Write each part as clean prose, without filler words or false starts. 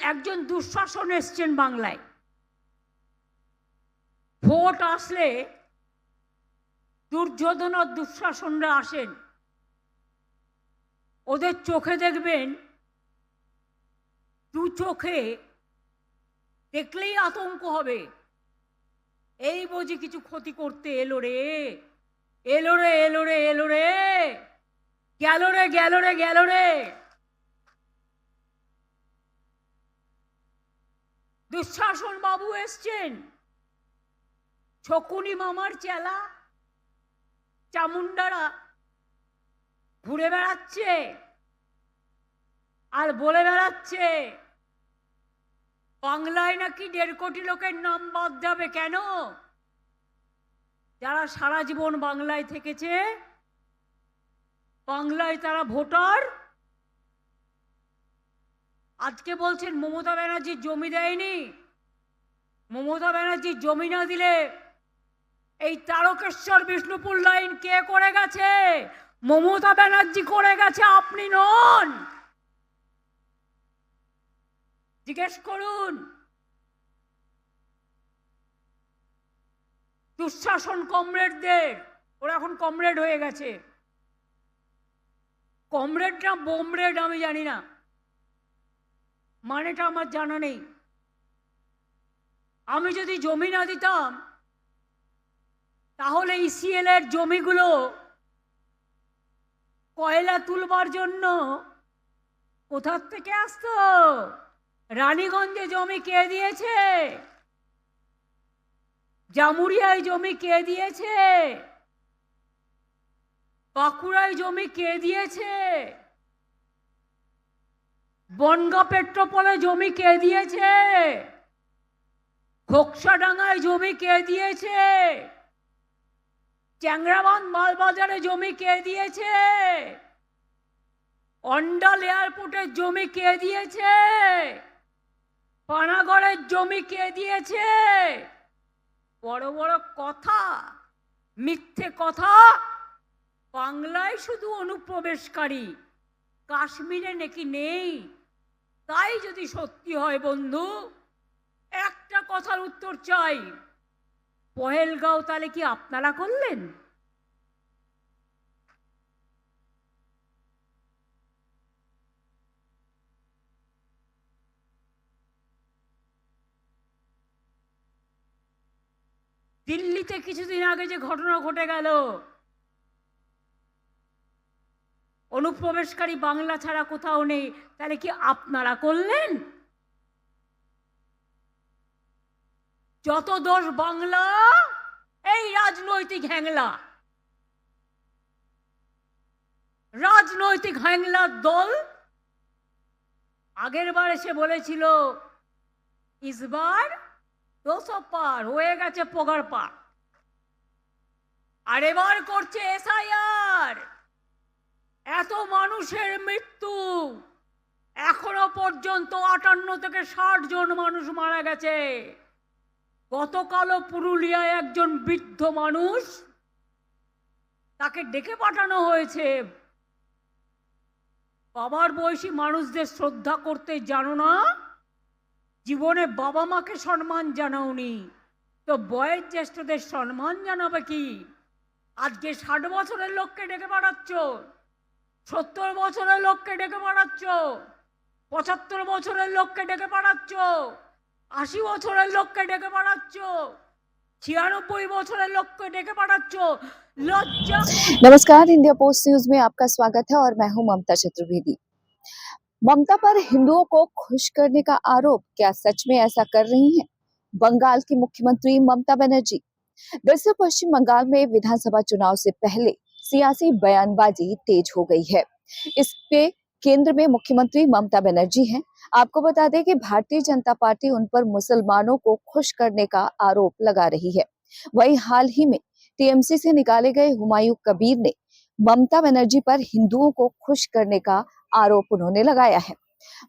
একজন দুঃশাসন এসছেন বাংলায়। ভোট আসলে দুর্যোধন আর দুঃশাসনরা আসেন, ওদের চোখে দেখবেন, দু চোখে দেখলেই আতঙ্ক হবে, এই বুঝি কিছু ক্ষতি করতে এলো রে, এলো রে, এলো রে, এলো রে, গেল রে, গেল রে, গেল রে। দুঃশাসন বাবু এসছেন, শকুনি মামার চেলা চামুন্ডারা ঘুরে বেড়াচ্ছে আর বলে বেড়াচ্ছে বাংলায় নাকি 1.5 কোটি লোকের নাম বাদ যাবে। কেন? যারা সারা জীবন বাংলায় থেকেছে, বাংলায় তারা ভোটার। আজকে বলছেন মমতা ব্যানার্জি জমি দেয়নি। মমতা ব্যানার্জি জমি না দিলে এই তারকেশ্বর বিষ্ণুপুর লাইন কে করে গেছে? মমতা ব্যানার্জি করে গেছে, আপনি নন। জিজ্ঞেস করুন। দুঃশাসন কমরেডদের, ওরা এখন কমরেড হয়ে গেছে। কমরেড না বোমরেড আমি জানি না, মানেটা আমার জানা নেই। আমি যদি জমি না দিতাম তাহলে ইসিএল এর জমিগুলো কয়লা তুলবার জন্য কোথার থেকে আসতো? রানীগঞ্জে জমি কে দিয়েছে? জামুরিয়ায় জমি কে দিয়েছে? বাঁকুড়ায় জমি কে দিয়েছে? বনগাঁ পেট্রোপোলে জমি কে দিয়েছে? ঘোকসাডাঙ্গায় জমি কে দিয়েছে? চ্যাংরাবান্ধ মালবাজারে জমি কে দিয়েছে? অন্ডাল এয়ারপোর্টের জমি কে দিয়েছে? পানাগড়ের জমি কে দিয়েছে? বড় বড় কথা, মিথ্যে কথা। বাংলায় শুধু অনুপ্রবেশকারী, কাশ্মীরে নাকি নেই। তাই যদি সত্যি হয় বন্ধু, একটা কথার উত্তর চাই, পহেলগাঁও তাহলে কি আপনারা করলেন? দিল্লিতে কিছুদিন আগে যে ঘটনা ঘটে গেল, অনুপ্রবেশকারী বাংলা ছাড়া কোথাও নেই, তাহলে কি আপনারা করলেন? যত দোষ বাংলা, এই রাজনৈতিক হ্যাংলা, রাজনৈতিক হ্যাংলার দল। আগের বার এসে বলেছিল ইসবার 200 পার হয়ে গেছে, পগার পার। আর এবার করছে এসআইআর। এত মানুষের মৃত্যু, এখনো পর্যন্ত 58 থেকে 60 জন মানুষ মারা গেছে। গতকালও পুরুলিয়ায় একজন বৃদ্ধ মানুষ, তাকে ডেকে পাঠানো হয়েছে। বাবার বয়সী মানুষদের শ্রদ্ধা করতে জানো না, জীবনে বাবা মাকে সম্মান জানাওনি, তো বয়োজ্যেষ্ঠদের সম্মান জানাবে কি? আজকে 60 বছরের লোককে ডেকে পাঠাচ্ছ, 70 বছরের লোককে ডেকে পাঠাচ্ছ, 75 বছরের লোককে ডেকে পাঠাচ্ছ, 80 বছরের লোককে ডেকে পাঠাচ্ছ, 96 বছরের লোককে ডেকে পাঠাচ্ছ। लज्जा। नमस्कार, इंडिया पोस्ट न्यूज में आपका स्वागत है और मैं हूं ममता चतुर्वेदी। ममता पर हिंदुओं को खुश करने का आरोप, क्या सच में ऐसा कर रही हैं बंगाल की मुख्यमंत्री ममता बनर्जी? दरअसल पश्चिम बंगाल में विधानसभा चुनाव से पहले सियासी बयानबाजी तेज हो गई है। इस पे केंद्र में मुख्यमंत्री ममता बनर्जी हैं। आपको बता दें कि भारतीय जनता पार्टी उन पर मुसलमानों को खुश करने का आरोप लगा रही है। वहीं हाल ही में टीएमसी से निकाले गए हुमायूं कबीर ने ममता बनर्जी पर हिंदुओं को खुश करने का आरोप उन्होंने लगाया है।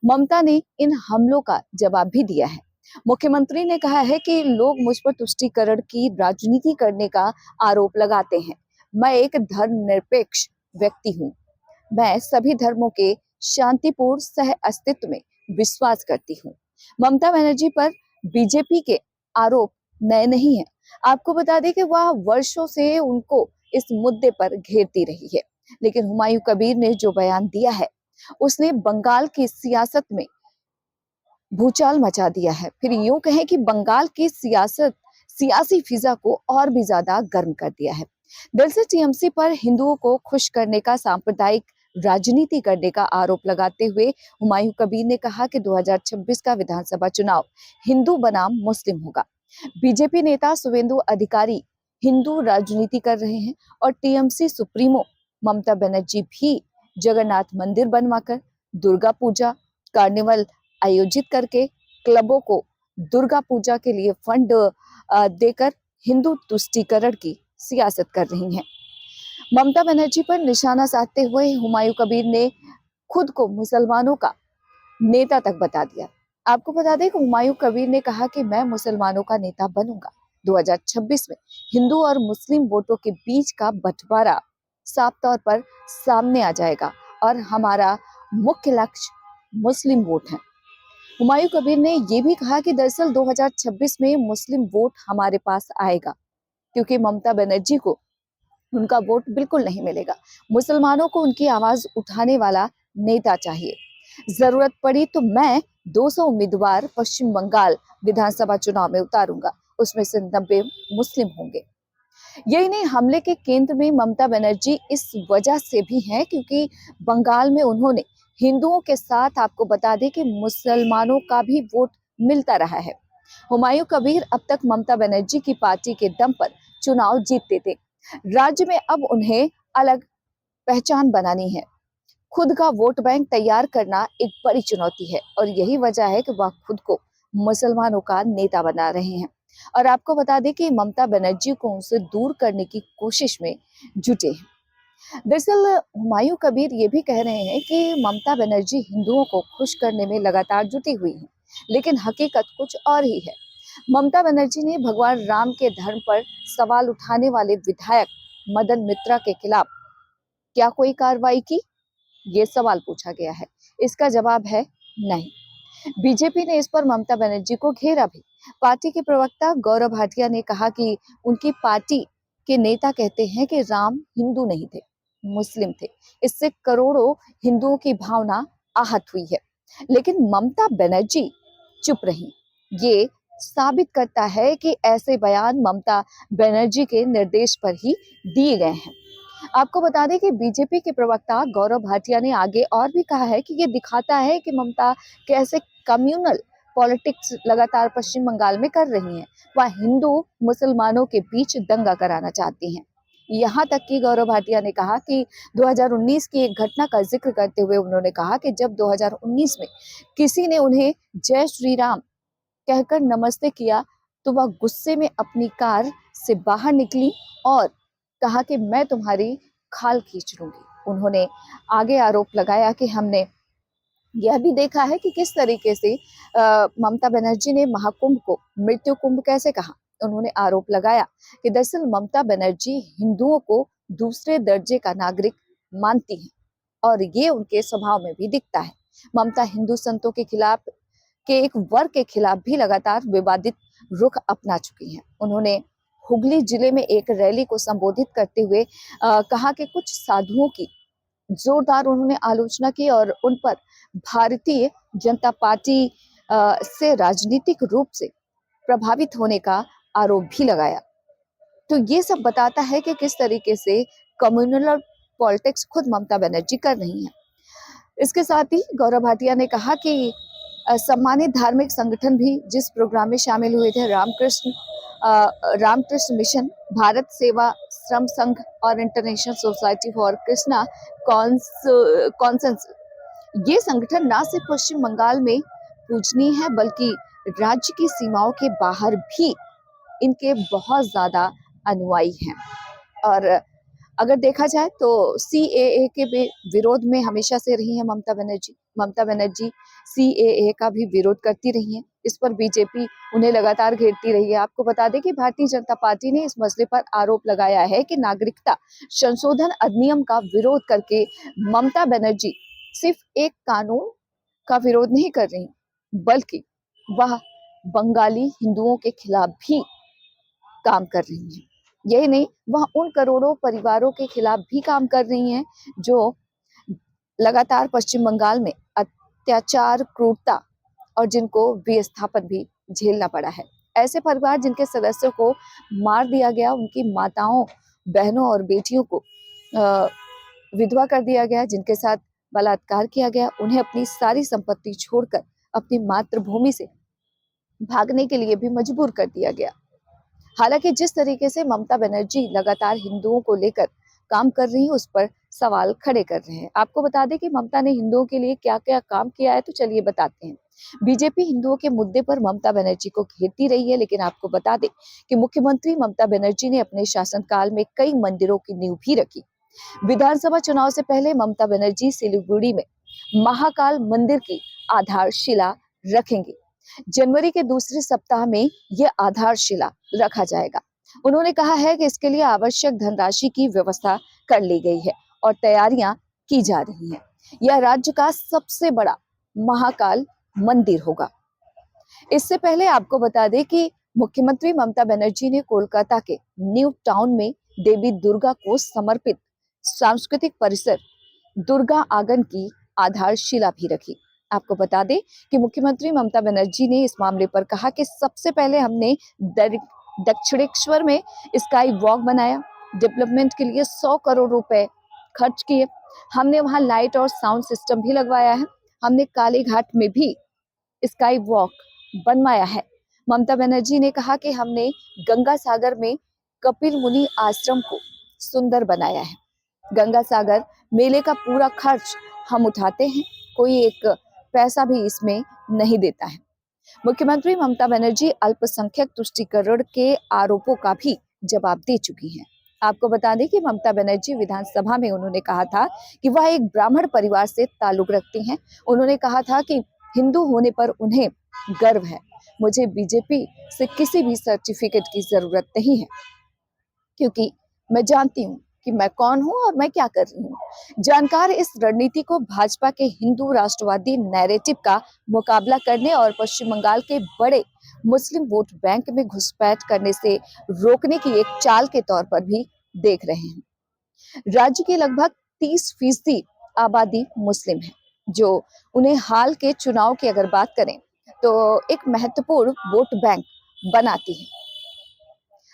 ममता ने इन हमलों का जवाब भी दिया है। मुख्यमंत्री ने कहा है कि लोग मुझ पर तुष्टीकरण की राजनीति करने का आरोप लगाते हैं। मैं एक धर्मनिरपेक्ष व्यक्ति हूँ। मैं सभी धर्मों के शांतिपूर्ण सह अस्तित्व में विश्वास करती हूँ। ममता बनर्जी पर बीजेपी के आरोप नए नहीं हैं। आपको बता दें कि वह वर्षों से उनको इस मुद्दे पर घेरती रही है, लेकिन हुमायूं कबीर ने जो बयान दिया है, उसने बंगाल की सियासत में भूचाल मचा दिया है। फिर यूं कहें कि बंगाल की सियासी फिजा को और भी ज्यादा गर्म कर दिया है। दरअसल टीएमसी पर हिंदुओं को खुश करने का सांप्रदायिक राजनीति करने का आरोप लगाते हुए हुमायूं कबीर ने कहा कि 2026 का विधानसभा चुनाव हिंदू बनाम मुस्लिम होगा। बीजेपी नेता शुवेंदु अधिकारी हिंदू राजनीति कर रहे हैं और टीएमसी सुप्रीमो ममता बनर्जी भी जगन्नाथ मंदिर बनवाकर, दुर्गा पूजा, कार्निवल आयोजित करके, क्लबों को दुर्गा पूजा के लिए फंड देकर हिंदू तुष्टीकरण की सियासत कर रही हैं। ममता बनर्जी पर निशाना साधते हुए हुमायूं कबीर ने खुद को मुसलमानों का नेता तक बता दिया। आपको बता दें कि हुमायूं कबीर ने कहा कि मैं मुसलमानों का नेता बनूंगा। 2026 में हिंदू और मुस्लिम वोटों के बीच का बंटवारा साफ तौर पर सामने आ जाएगा और हमारा मुख्य लक्ष्य मुस्लिम वोट है। हुमायूं कबीर ने यह भी कहा कि दरअसल 2026 में मुस्लिम वोट हमारे पास आएगा, क्योंकि ममता बनर्जी को उनका वोट बिल्कुल नहीं मिलेगा। मुसलमानों को उनकी आवाज उठाने वाला नेता चाहिए। जरूरत पड़ी तो मैं 200 उम्मीदवार पश्चिम बंगाल विधानसभा चुनाव में उतारूंगा, उसमें से 90 मुस्लिम होंगे। यही नहीं, हमले के केंद्र में ममता बनर्जी इस वजह से भी हैं क्योंकि बंगाल में उन्होंने हिंदुओं के साथ, आपको बता दें कि मुसलमानों का भी वोट मिलता रहा है। हुमायूं कबीर अब तक ममता बनर्जी की पार्टी के दम पर चुनाव जीतते थे। राज्य में अब उन्हें अलग पहचान बनानी है। खुद का वोट बैंक तैयार करना एक बड़ी चुनौती है और यही वजह है कि वह खुद को मुसलमानों का नेता बना रहे हैं। और आपको बता दें कि ममता बनर्जी को उनसे दूर करने की कोशिश में जुटे हैं। दरअसल हुमायूं कबीर ये भी कह रहे हैं कि ममता बनर्जी हिंदुओं को खुश करने में लगातार जुटी हुई है, लेकिन हकीकत कुछ और ही है। ममता बनर्जी ने भगवान राम के धर्म पर सवाल उठाने वाले विधायक मदन मित्रा के खिलाफ क्या कोई कार्रवाई की, ये सवाल पूछा गया है। इसका जवाब है नहीं। बीजेपी ने इस पर ममता बनर्जी को घेरा भी। पार्टी के प्रवक्ता गौरव भाटिया ने कहा कि उनकी पार्टी के नेता कहते हैं कि राम हिंदू नहीं थे, मुस्लिम थे। इससे करोड़ों हिंदुओं की भावना आहत हुई है, लेकिन ममता बनर्जी चुप रही। ये साबित करता है कि ऐसे बयान ममता बनर्जी के निर्देश पर ही दिए गए हैं। आपको बता दें कि बीजेपी के प्रवक्ता गौरव भाटिया ने आगे और भी कहा है कि ये दिखाता है कि ममता कैसे कम्युनल पॉलिटिक्स लगातार पश्चिम बंगाल में कर रही हैं। वह हिंदू मुसलमानों के बीच दंगा कराना चाहती हैं। यहाँ तक कि गौरव भाटिया ने कहा कि 2019 की एक घटना का जिक्र करते हुए उन्होंने कहा कि जब 2019 में किसी ने उन्हें जय श्री राम कहकर नमस्ते किया तो वह गुस्से में अपनी कार से बाहर निकली और कहा कि मैं तुम्हारी खाल खींच लूंगी। उन्होंने आगे आरोप लगाया कि हमने यह भी देखा है कि किस तरीके से ममता बनर्जी ने महाकुंभ को मृत्यु कुंभ कैसे कहा। उन्होंने आरोप लगाया कि दरअसल ममता बनर्जी हिंदुओं को दूसरे दर्जे का नागरिक मानती हैं और ये उनके स्वभाव में भी दिखता है। ममता हिंदू संतों के खिलाफ के एक वर्ग के खिलाफ भी लगातार विवादित रुख अपना चुकी हैं। उन्होंने हुगली जिले में एक रैली को संबोधित करते हुए कहा कि कुछ साधुओं की जोरदार उन्होंने आलोचना की और उन पर भारतीय जनता पार्टी से राजनीतिक रूप से प्रभावित होने का आरोप भी लगाया। तो ये सब बताता है कि किस तरीके से कम्युनल पॉलिटिक्स खुद ममता बनर्जी कर रही हैं। इसके साथ ही गौरव भाटिया ने कहा कि सम्मानित धार्मिक संगठन भी जिस प्रोग्राम में शामिल हुए थे, रामकृष्ण मिशन, भारत सेवा श्रम संघ और international society for Krishna conscience, ये संगठन न सिर्फ पश्चिम बंगाल में पूजनीय है बल्कि राज्य की सीमाओं के बाहर भी इनके बहुत ज्यादा अनुयायी हैं। और अगर देखा जाए तो सीएए के विरोध में हमेशा से रही है ममता बनर्जी। ममता बनर्जी सीएए का भी विरोध करती रही हैं। इस पर बीजेपी उन्हें लगातार घेरती रही है। आपको बता दें कि भारतीय जनता पार्टी ने इस मसले पर आरोप लगाया है कि नागरिकता संशोधन अधिनियम का विरोध करके ममता बनर्जी सिर्फ एक कानून का विरोध नहीं कर रही, बल्कि वह बंगाली हिंदुओं के खिलाफ भी काम कर रही हैं। यही नहीं, वह उन करोड़ों परिवारों के खिलाफ भी काम कर रही हैं जो लगातार पश्चिम बंगाल में अत्याचार, क्रूरता और जिनको विस्थापन भी झेलना पड़ा है। ऐसे परिवार जिनके सदस्यों को मार दिया गया, उनकी माताओं, बहनों और बेटियों को विधवा कर दिया गया, जिनके साथ बलात्कार किया गया, उन्हें अपनी सारी संपत्ति छोड़कर अपनी मातृभूमि से भागने के लिए भी मजबूर कर दिया गया। हालांकि जिस तरीके से ममता बनर्जी लगातार हिंदुओं को लेकर काम कर रही है, उस पर सवाल खड़े कर रहे हैं। आपको बता दें कि ममता ने हिंदुओं के लिए क्या क्या काम किया है, तो चलिए बताते हैं। बीजेपी हिंदुओं के मुद्दे पर ममता बनर्जी को घेरती रही है, लेकिन आपको बता दें कि मुख्यमंत्री ममता बनर्जी ने अपने शासनकाल में कई मंदिरों की नींव भी रखी। विधानसभा चुनाव से पहले ममता बनर्जी सिलीगुड़ी में महाकाल मंदिर की आधारशिला रखेंगे। जनवरी के दूसरे सप्ताह में यह आधारशिला रखा जाएगा। उन्होंने कहा है कि इसके लिए आवश्यक धनराशि की व्यवस्था कर ली गई है और तैयारियां की जा रही हैं। यह राज्य का सबसे बड़ा महाकाल मंदिर होगा। इससे पहले आपको बता दें कि मुख्यमंत्री ममता बनर्जी ने कोलकाता के न्यू टाउन में देवी दुर्गा को समर्पित सांस्कृतिक परिसर दुर्गा आंगन की आधारशिला भी रखी। आपको बता दें कि मुख्यमंत्री ममता बनर्जी ने इस मामले पर कहा कि सबसे पहले हमने दक्षिणेश्वर में स्काई वॉक बनाया, डेवलपमेंट के लिए 100 करोड़ रुपए खर्च किए। हमने वहां लाइट और साउंड सिस्टम भी लगवाया है। हमने काली घाट में भी स्काई वॉक बनवाया है। ममता बनर्जी ने कहा कि हमने गंगा सागर में कपिल मुनि आश्रम को सुंदर बनाया है। गंगा सागर मेले का पूरा खर्च हम उठाते हैं, कोई एक पैसा भी इसमें नहीं देता है। मुख्यमंत्री ममता बनर्जी अल्पसंख्यक तुष्टीकरण के आरोपों का भी जवाब दे चुकी हैं। आपको बता दें कि ममता बनर्जी विधानसभा में उन्होंने कहा था कि वह एक ब्राह्मण परिवार से ताल्लुक रखती हैं। उन्होंने कहा था कि हिंदू होने पर उन्हें गर्व है। मुझे बीजेपी से किसी भी सर्टिफिकेट की जरूरत नहीं है, क्योंकि मैं जानती हूँ कि मैं कौन हूँ और मैं क्या कर रही हूँ। जानकार इस रणनीति को भाजपा के हिंदू राष्ट्रवादी नैरेटिव का मुकाबला करने और पश्चिम बंगाल के बड़े मुस्लिम वोट बैंक में घुसपैठ करने से रोकने की एक चाल के तौर पर भी देख रहे हैं। राज्य के लगभग 30% आबादी मुस्लिम है, जो उन्हें हाल के चुनाव की अगर बात करें तो एक महत्वपूर्ण वोट बैंक बनाती है।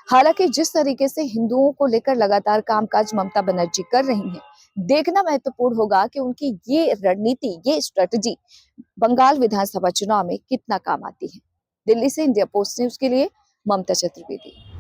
हालांकि जिस तरीके से हिंदुओं को लेकर लगातार कामकाज ममता बनर्जी कर रही हैं, देखना महत्वपूर्ण होगा कि उनकी ये रणनीति, ये स्ट्रेटजी बंगाल विधानसभा चुनाव में कितना काम आती है। दिल्ली से इंडिया पोस्ट न्यूज के लिए ममता चतुर्वेदी।